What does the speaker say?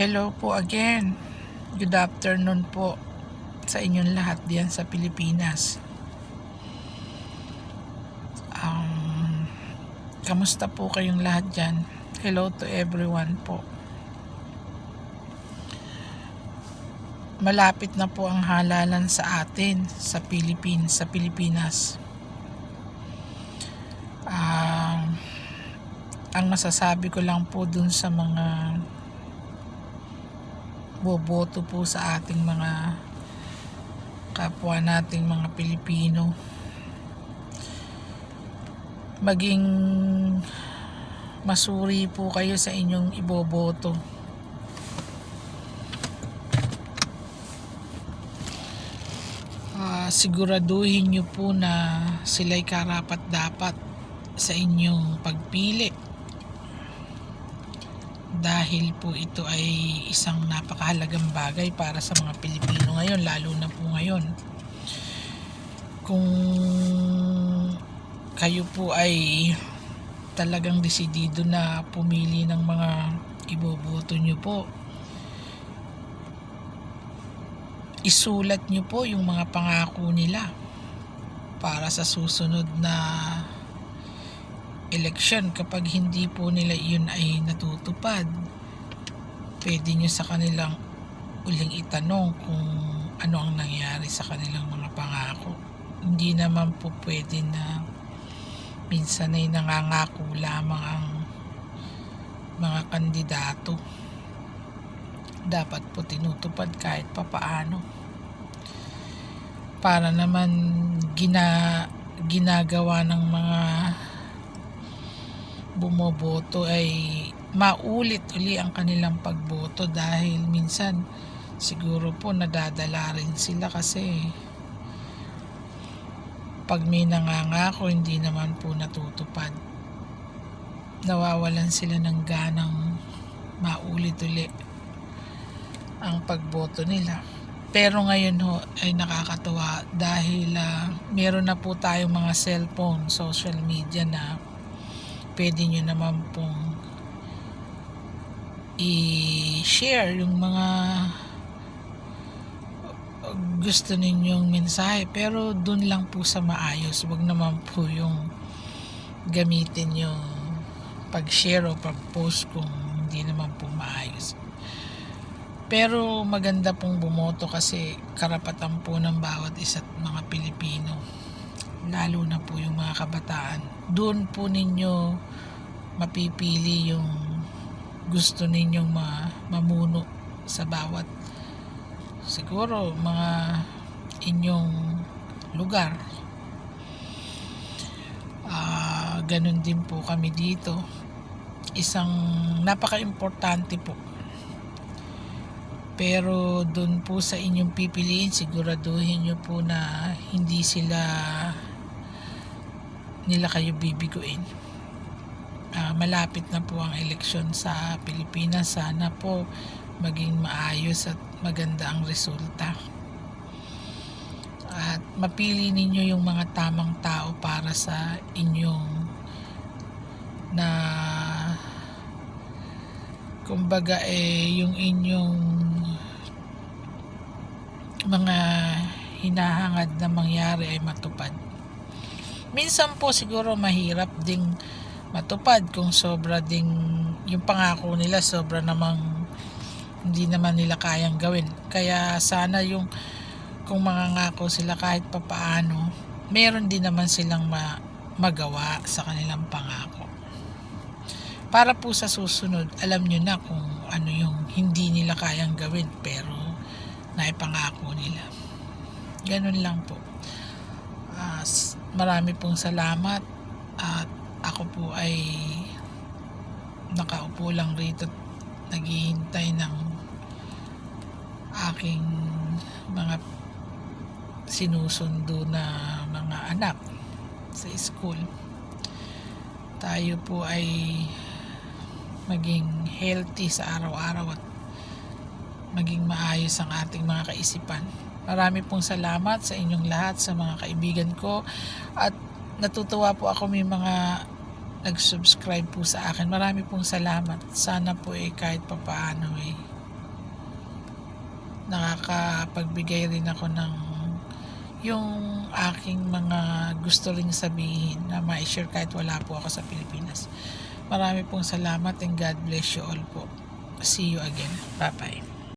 Hello po again. Good afternoon po sa inyong lahat diyan sa Pilipinas. Kamusta po kayong lahat dyan? Hello to everyone po. Malapit na po ang halalan sa atin sa Pilipinas. Ang masasabi ko lang po dun sa mga boboto po sa ating mga kapwa nating mga Pilipino, maging masuri po kayo sa inyong iboboto. Siguraduhin nyo po na sila'y karapat-dapat sa inyong pagpili, dahil po ito ay isang napakahalagang bagay para sa mga Pilipino ngayon, lalo na po ngayon. Kung kayo po ay talagang desidido na pumili ng mga iboboto nyo po, isulat nyo po yung mga pangako nila para sa susunod na eleksyon. Kapag hindi po nila iyon ay natutupad, pwede nyo sa kanilang uling itanong kung ano ang nangyari sa kanilang mga pangako. Hindi naman po pwede na minsan ay nangangako lamang ang mga kandidato. Dapat po tinutupad kahit papaano, para naman ginagawa ng mga bumoboto ay maulit uli ang kanilang pagboto, dahil minsan siguro po nadadala rin sila kasi pag may nangangako hindi naman po natutupad, nawawalan sila ng ganang maulit uli ang pagboto nila. Pero ngayon ho ay nakakatuwa, dahil meron na po tayong mga cellphone, social media na pwede nyo naman pong i-share yung mga gusto ninyong mensahe, pero dun lang po sa maayos. Wag naman po yung gamitin yung pag-share o pag-post kung hindi naman po maayos. Pero maganda pong bumoto kasi karapatan po ng bawat isa't mga Pilipino, lalo na po yung mga kabataan. Doon po ninyo mapipili yung gusto ninyong mamuno sa bawat, siguro, mga inyong lugar. Ganun din po kami dito. Isang napaka-importante po. Pero doon po sa inyong pipiliin, siguraduhin nyo po na hindi nila kayo bibiguin. Malapit na po ang eleksyon sa Pilipinas. Sana po maging maayos at maganda ang resulta. At mapili ninyo yung mga tamang tao para sa inyong na kumbaga yung inyong mga hinahangad na mangyari ay matupad. Minsan po siguro mahirap ding matupad kung sobra ding yung pangako nila, sobra namang hindi naman nila kayang gawin. Kaya sana yung kung mangangako sila kahit papaano, meron din naman silang magawa sa kanilang pangako, para po sa susunod alam nyo na kung ano yung hindi nila kayang gawin pero naipangako nila. Ganun lang po. Marami pong salamat, at ako po ay nakaupo lang rito at naghihintay ng aking mga sinusundo na mga anak sa school. Tayo po ay maging healthy sa araw-araw at maging maayos ang ating mga kaisipan. Marami pong salamat sa inyong lahat, sa mga kaibigan ko, at natutuwa po ako may mga nag-subscribe po sa akin. Marami pong salamat. Sana po kahit papaano nakakapagbigay rin ako ng yung aking mga gusto ring sabihin na ma-share kahit wala po ako sa Pilipinas. Marami pong salamat and God bless you all po. See you again. Bye-bye.